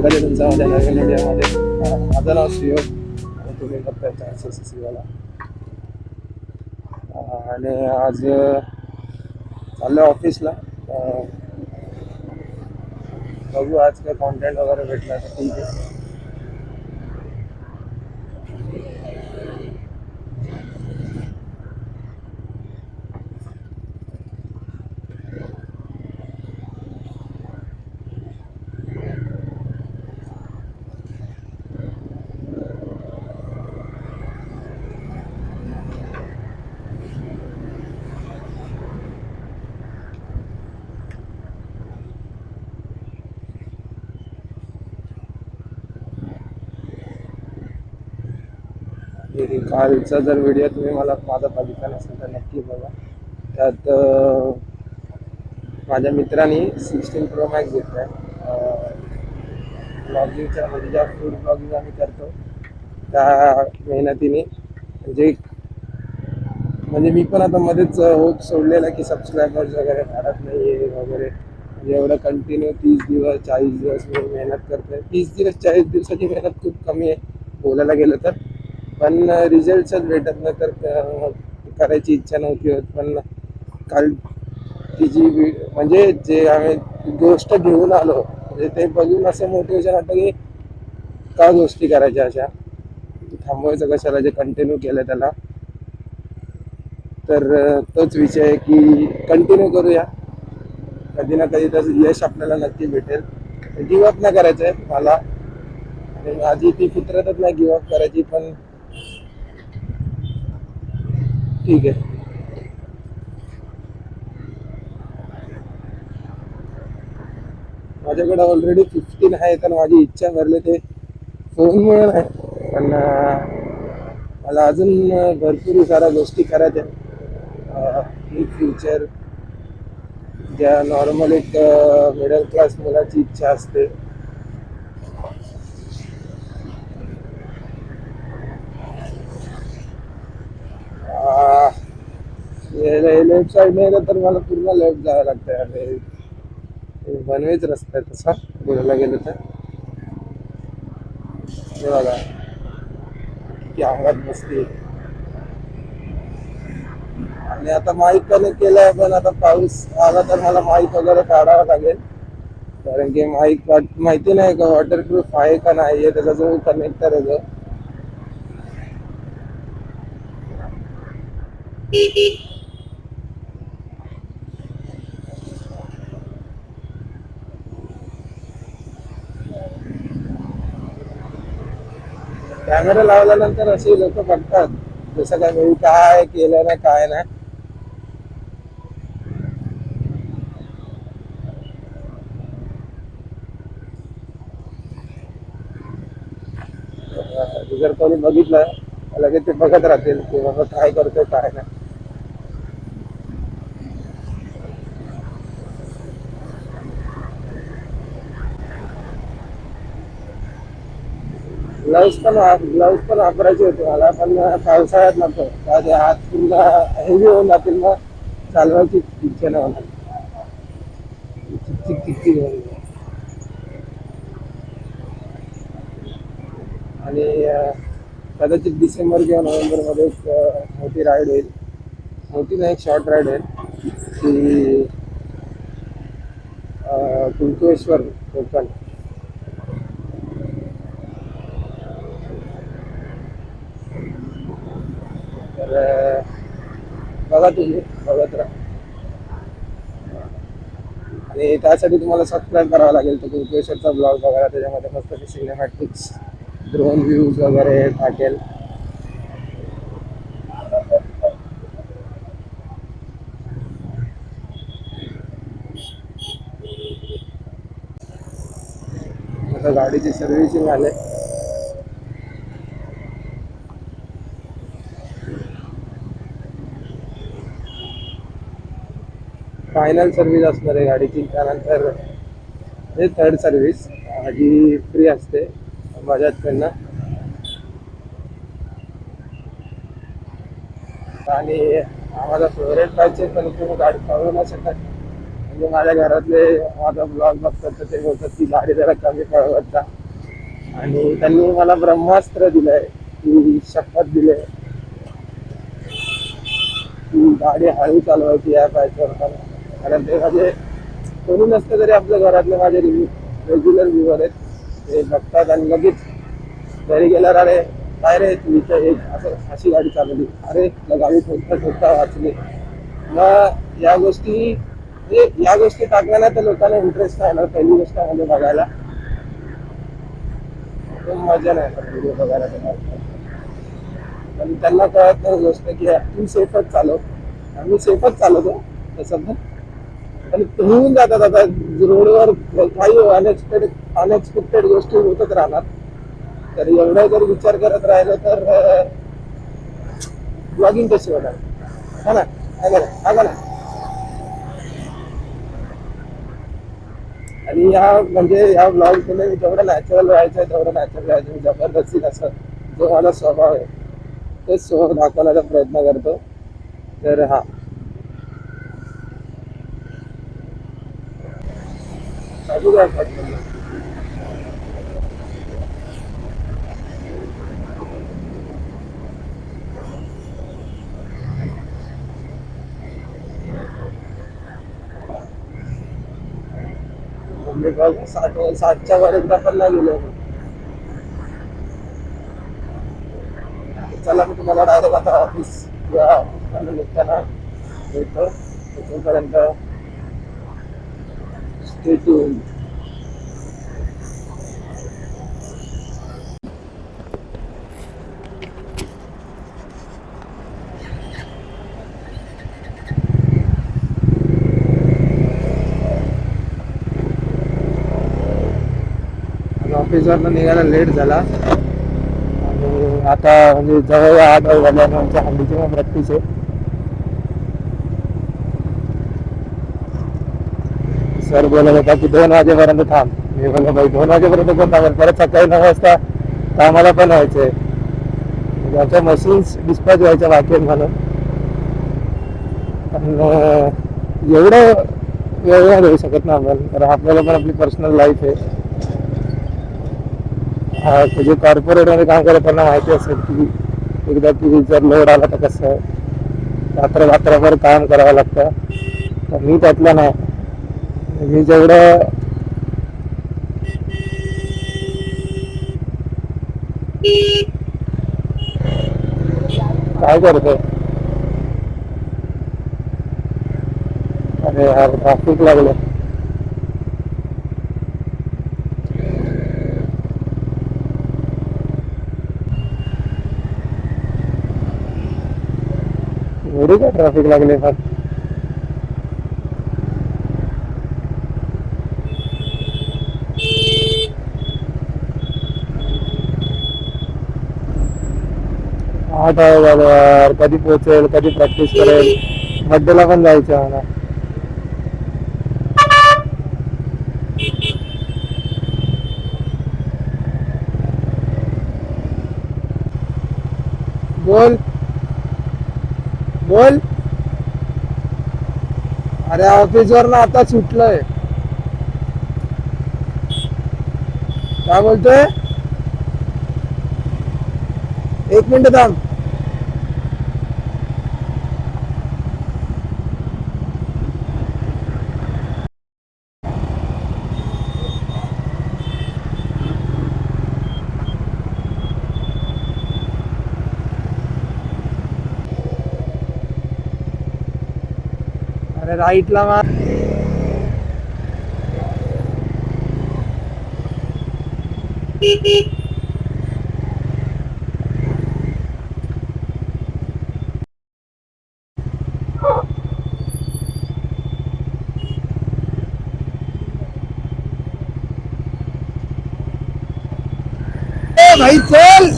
स्वागत आहे तुमचं माझ्या नवीन व्हिडिओमध्ये. माझं नाव सुयोग आणि तुम्ही बघताय SSC वाला. आणि आज चाललो ऑफिसला. बघू आज काय कॉन्टेंट वगैरे भेटला तर ठीक आहे. कालचा जर व्हिडिओ तुम्ही माझा बघितला नसेल तर नक्की बघा. त्यात माझ्या मित्रांनी 16 Pro Max घेतला आहे. ब्लॉगिंगच्या म्हणजे ज्या फूड ब्लॉगिंग आम्ही करतो त्या मेहनतीने म्हणजे मी पण आता मध्येच होप सोडलेला की सबस्क्रायबर्स वगैरे वाढत नाही आहे वगैरे. म्हणजे एवढं कंटिन्यू 30 दिवस 40 दिवस मी मेहनत करतोय. 30 दिवस 40 दिवसाची मेहनत खूप कमी आहे बोलायला गेलं तर, पण रिझल्टच भेटत नाही तर करायची इच्छा नव्हती होत. पण काल ती म्हणजे जे आम्ही गोष्ट घेऊन आलो म्हणजे ते बघून असं मोटिवेशन वाटतं की का गोष्टी करायच्या अशा, थांबवायचं कशाला, जे कंटिन्यू केलं त्याला. तर तोच विषय आहे की कंटिन्यू करूया, कधी ना कधी तर यश आपल्याला नक्की भेटेल. गिवअप नाही करायचं आहे मला, आणि माझी ती फितरतच नाही गिवअप करायची. पण ठीक आहे. माझ्याकडे ऑलरेडी 15 आहे, तर माझी इच्छा भरली ते फोनमुळे नाही, पण मला अजून भरपूर साऱ्या गोष्टी करायच्या. इन फ्युचर ज्या नॉर्मल एक मिडल क्लास मुलाची इच्छा असते. लेफ्ट साईड नाही तर मला पूर्ण लेफ्ट जावं लागतं. आणि बनवेच रस्ता आहे तसा बोलायला गेलं तर. हे बघा की अंगात बसते. आणि आता माईक कनेक्ट केलंय, पण आता पाऊस आला तर मला माईक वगैरे काढावं लागेल, कारण की माईक माहिती नाही का वॉटरप्रूफ आहे का नाही आहे. त्याचा जो कनेक्टर आहे कॅमेरा लावल्यानंतर असे लोक बघतात जसं काय मी काय केलं ना काय नाही. जर कोणी बघितलं लगेच ते बघत राहतील की बाबा काय करतोय काय नाही. ग्लव्स पण वापरायचे होते मला, पण पावसाळ्यात नको, ते हात पूर्ण हेवी होऊन जातील, मग चालवायची इच्छा नाही होणार. चिकचिक चिकचिक होऊन जाईल. आणि कदाचित डिसेंबर किंवा नोव्हेंबरमध्ये एक मोठी राईड होईल. मोठी नाही, एक शॉर्ट राईड होईल की कुंकेश्वर कोकण. तर बघा तुम्ही बघत राहा. आणि त्यासाठी तुम्हाला सबस्क्राईब करावं लागेल. तो कुंकेश्वरचा ब्लॉग बघा, त्याच्यामध्ये मस्त सिनेमॅटिक्स ड्रोन व्ह्यूज वगैरे टाकेल. आता गाडीची सर्व्हिसिंग आले. फायनल सर्व्हिस असणार आहे गाडीची, त्यानंतर हे थर्ड सर्व्हिस जी फ्री असते बजाजकडनं. आणि आम्हाला फेवरेट पाहिजे, पण तुम्ही गाडी पळवू नाही शकत. म्हणजे माझ्या घरातले माझा ब्लॉग बघतात तर ते बोलतात की गाडी जरा कमी पळवत जा. आणि त्यांनी मला ब्रह्मास्त्र दिलंय की शपथ दिले की गाडी हळू चालवायची या बाईक करताना. कारण ते माझे कोणी नसतं तरी आपल्या घरातले माझे रेग्युलर व्ह्युअर आहेत. ते बघतात आणि लगेच घरी गेल्यावर अरे काय रे तू इथं एक असं अशी गाडी चालवली, अरे तुला गाडी ठोकता ठोकता वाचली. मग या गोष्टी म्हणजे या गोष्टी टाकल्या तर लोकांना इंटरेस्ट आहे ना पहिली गोष्ट म्हणजे बघायला मजा नाही व्हिडिओ बघायला पण त्यांना कळत नाही गोष्ट की तू सेफच चालव. आम्ही सेफच चालवतो तसं पण होऊन जातात. आता रोडवर काही अनएक्सपेक्टेड गोष्टी होतच राहणार. तर एवढा जर विचार करत राहिलो तर ब्लॉगिंग कशी होणार हा ना हा ना. आणि या म्हणजे या ब्लॉग मध्ये मी जेवढं नॅचरल राहायचं तेवढं नॅचरल राहायचं. जबरदस्ती असं जो माझा स्वभाव आहे तेच स्वभाव दाखवण्याचा प्रयत्न करतो. तर हा साधू काय मी बघ 60च्या वर एकदा पण नाही गेलो. चला मी तुम्हाला डायरेक्ट आता ऑफिस किंवा ऑफिस निघताना भेटतो. तोपर्यंत स्टे ट्यून. ऑफिसवरनं निघायला लेट झाला आणि आता म्हणजे जवळ 8 वाजल्याने आमच्या हल्लीची मग प्रॅक्टिस आहे. सर बोलत होता की 2 वाजेपर्यंत थांब. मी बोललो भाई 2 वाजेपर्यंत कोण थांबेल, परत सकाळी 9 वाजता कामाला पण व्हायचंय. म्हणजे आमच्या मशीन्स डिस्पॅच व्हायच्या बाकी आहेत म्हणून. पण एवढं वेळ नाही देऊ शकत ना आपण, कारण आपल्याला पण आपली पर्सनल लाईफ आहे. जे कॉर्पोरेटमध्ये काम करत त्यांना माहिती असेल की एकदा की जर लोड आला तर कसं रात्रभर काम करावं लागतं. तर मी त्यातलं नाही. मी जेवढं काय करतोय. अरे यार ट्रॅफिक लागलं. एवढी काय ट्रॅफिक लागले पण. 8 वाजले यार. कधी पोहोचेल, कधी प्रॅक्टिस करेल. बड्डेला पण जायचं मला. बोल बोल. अरे ऑफिसवर ना आता सुटलोय. काय बोलतोय. 1 मिनिट थांब. अरे राईटला मार. भाई चल.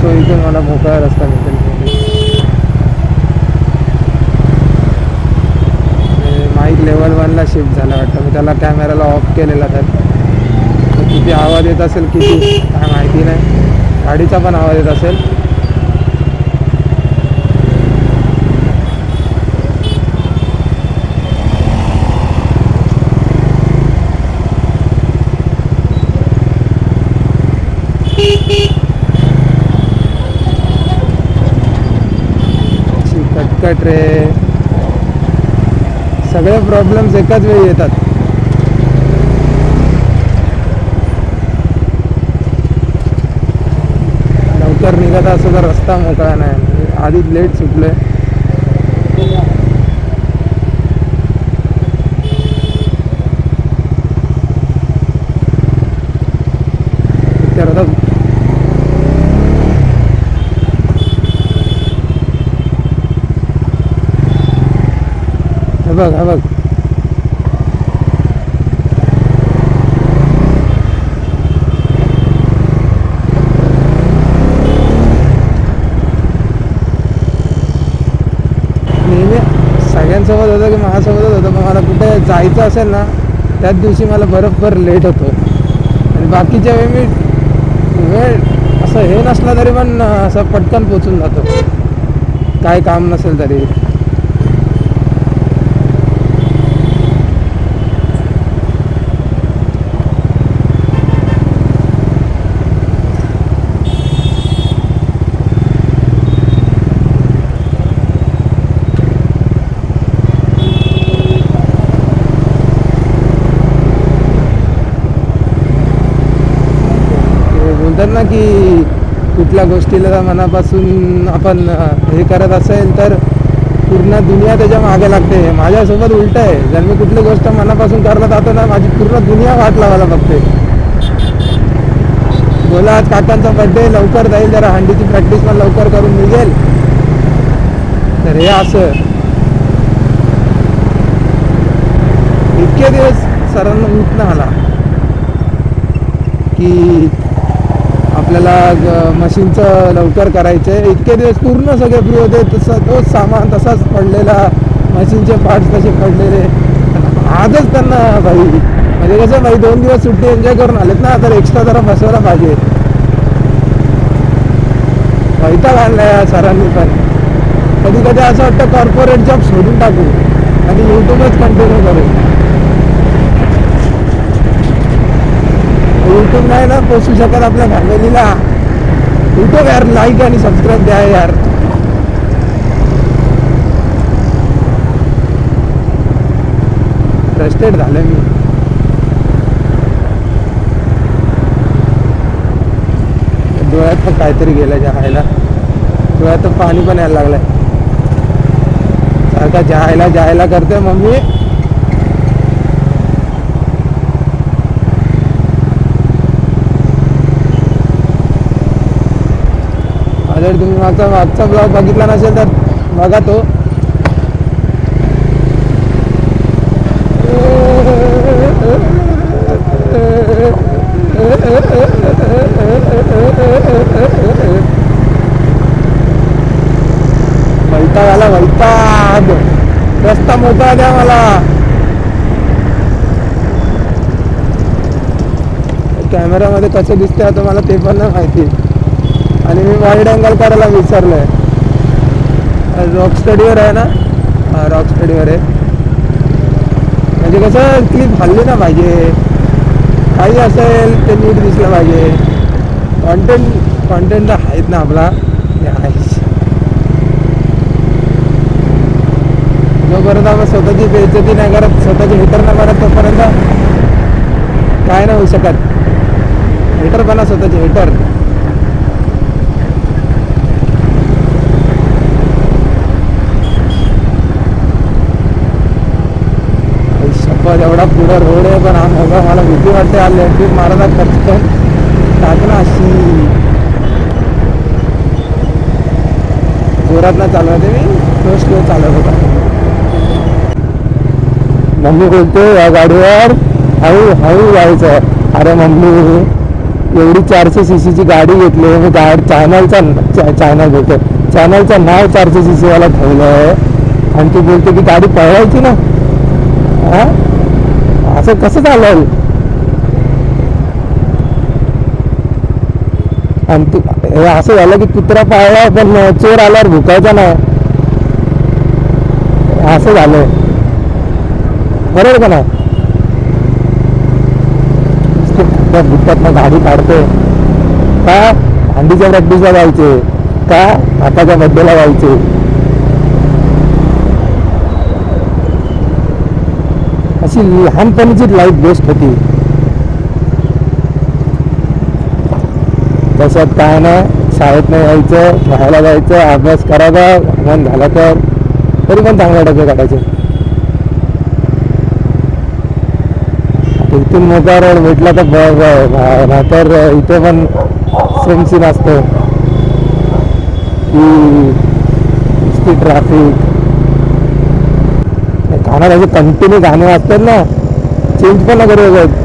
इथून मला मोकळा रस्ता मिळेल. माहीत लेवल 1ला शिफ्ट झाला वाटतं. मी त्याला कॅमेराला ऑफ केलेला तर किती आवाज येत असेल किती काय माहिती नाही. गाडीचा पण आवाज येत असेल. कटकट रे, सगळे प्रॉब्लेम्स एकाच वेळी येतात. लवकर निघत असं तर रस्ता मोकळा नाही. आधीच लेट सुटलोय. बघ हा बघ, नेहमी सगळ्यांसोबत होतं की माझ्यासोबतच होतं. पण मला कुठे जायचं असेल ना त्याच दिवशी मला बरोबर लेट होतो. आणि बाकीच्या वेळी मी वेळ असं हे नसलं तरी पण असं पटकन पोचून जातो, काय काम नसेल तरी. बोलतात ना की कुठल्या गोष्टीला मनापासून आपण हे करत असेल तर पूर्ण दुनिया त्याच्या मागे लागते. माझ्यासोबत उलट आहे. जर मी कुठली गोष्ट मनापासून करायला जातो ना, माझी पूर्ण दुनिया वाट लावायला बघते. बोला आज काकांचा बड्डे, लवकर जाईल, जरा हंडीची प्रॅक्टिस पण लवकर करून निघेल. तर हे असं इतके दिवस सरांना उठणं आला की आपल्याला मशीनचं लवकर करायचं आहे. इतके दिवस पूर्ण सगळे फ्री होते. तसं तोच सामान तसाच पडलेला, मशीनचे पार्ट्स तसे पडलेले. आजच त्यांना भाई म्हणजे कसं भाई 2 दिवस सुट्टी एन्जॉय करून आलेत ना, तर एक्स्ट्रा जरा बसवायला पाहिजे. वैताग आणलाय सरांनी पण. कधी कधी असं वाटतं कॉर्पोरेट जॉब सोडून टाकू आणि यूट्यूबच कंटिन्यू करू. यूट्यूब नाही ना पोचू शकत आपल्या फॅमिलीला. यूट्यूब यार लाईक आणि सबस्क्राईब द्या यार. फ्रस्ट्रेट झालं मी. डोळ्यात पण काहीतरी गेलं जायला. डोळ्यात पाणी पण यायला लागलंय. सारखा जायला करते मम्मी. जर तुम्ही मागचा ब्लॉग बघितला नसेल तर बघा तो. वैताग आला, वैताग. रस्ता मोकळा द्या मला. कॅमेरामध्ये कसं दिसतंय आता मला ते पण नाही माहिती. आणि मी वाईड अँगल करायला विसरलोय. रॉक स्टडीवर आहे ना, रॉक स्टडीवर आहे. म्हणजे कसं क्लिप हल्ली ना पाहिजे, काही असेल ते नीट दिसलं पाहिजे. कॉन्टेंट आहेत ना आपला, हे आहेच. जोपर्यंत आपण स्वतःची बेइज्जती नाही करत, स्वतःची हेटर नाही करत, तोपर्यंत काय नाही होऊ शकत. हेटर बना स्वतःचे हेटर. एवढा पुढं रोड आहे पण हा मला भीती वाटते. आले ट्रिप मारायला कचकन टाकणं अशी जोरात ना चालवते मी, स्लो चालवत होता. मम्मी बोलते या गाडीवर हळू जायचं. अरे मम्मी एवढी 400cc ची गाडी घेतली मी. चॅनलचं नाव 400cc वाला ठेवलं आहे आणि तू बोलते की गाडी पळवायची ना. हा असं कसं चालेल? आणि तू हे असं झालं की कुत्रा पाळला पण चोर आल्यावर भुकायचा नाही, असं झालं बरोबर का नाही? भुकतात ना गाडी काढते का? अंडीच्या प्रॅक्टिसला जायचे का? काकाच्या बड्डेला जायचे. अशी लहानपणीची लाईफ बेस्ट होती. तसं काय नाही, शाळेत नाही यायचं, खेळायला जायचं, अभ्यास करायचा, मन झाला तर तरी पण चांगले टक्के काढायचे. इथून मोठा रोड भेटला तर नाहीतर इथे पण सेम सीन असतो की ट्रॅफिक. गाण्याचे कंटिन्यू गाणे असतात ना, चेंज पण नाही करू शकत.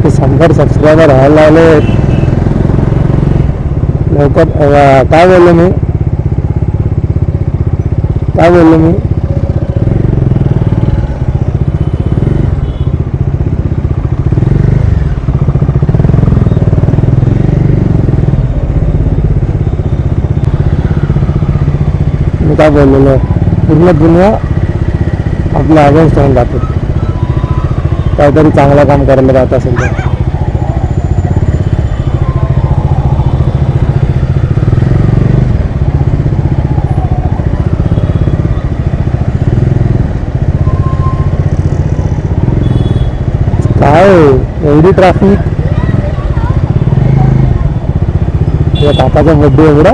ते 100 सबस्क्रायबर व्हायला लागले लवकर. काय बोललो मी? काय बोललेलं? पूर्ण दुनिया आपल्या अगेन्स्ट होऊन जाते काहीतरी चांगलं काम करायला जात असेल तर. काय एवढी ट्रॅफिक? या काकाचा बड्डे एवढा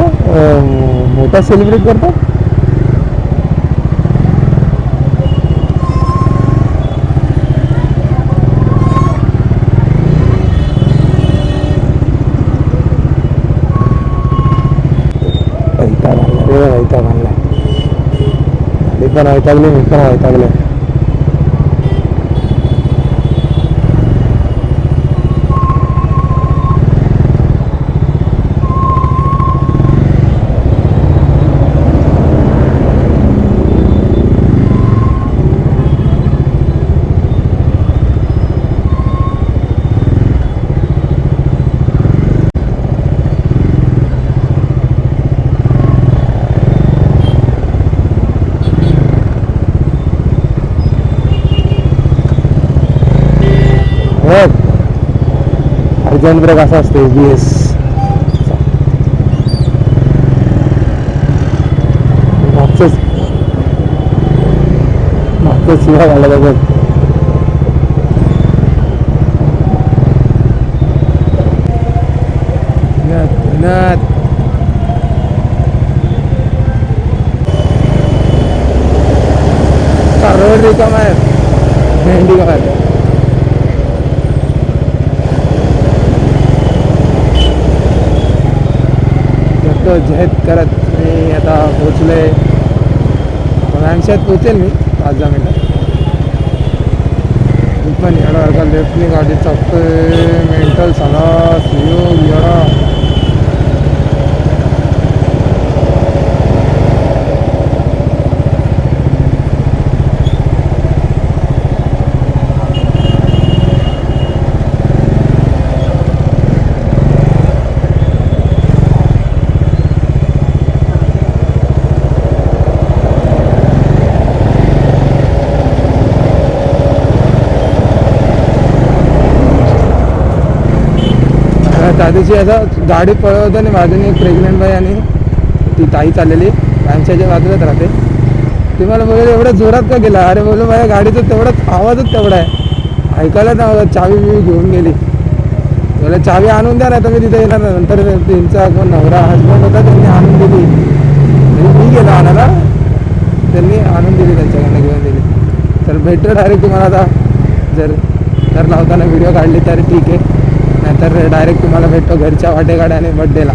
मोठा सेलिब्रेट करतात. वैतागला गाडी पण वैतागली, मी पण वैतागले. अर्जंट ब्रेक असा असतो ABS. मागचंच शिवा घाला बघ. रोड रिकाम आहे, भेंडी का झेत करत मी आता पोचले. मॅमशात पोचेल मी 5-10 मिनटात. मी पण येडा लेफ्टनी गाडी चालतोय, मेंटल झाला सुयोग येडा. त्या दिवशी असं गाडी पळवताना बाजूने एक प्रेग्नंट बाई आणि ती ताई चाललेली आमच्याच्या बाजूलाच राहते. ती मला बोलले एवढ्या जोरात का गेला? अरे बोललो माझ्या गाडीचं तेवढाच आवाजच तेवढा आहे, ऐकायला ना. चावी बिवी घेऊन गेली. मला चावी आणून द्या, नाही तर मी तिथे येणार. नंतर त्यांचा कोण नवरा हजबंड होता, त्यांनी आणून दिली. मी गेलो आणायला, त्यांनी आणून दिली, त्यांच्याकडनं घेऊन दिली. तर भेटतो डायरेक्ट तुम्हाला आता. जर घर लावताना व्हिडिओ काढली तर ठीक आहे, नाहीतर डायरेक्ट तुम्हाला भेटतो घरच्या वाटेगाड्याने बड्डेला.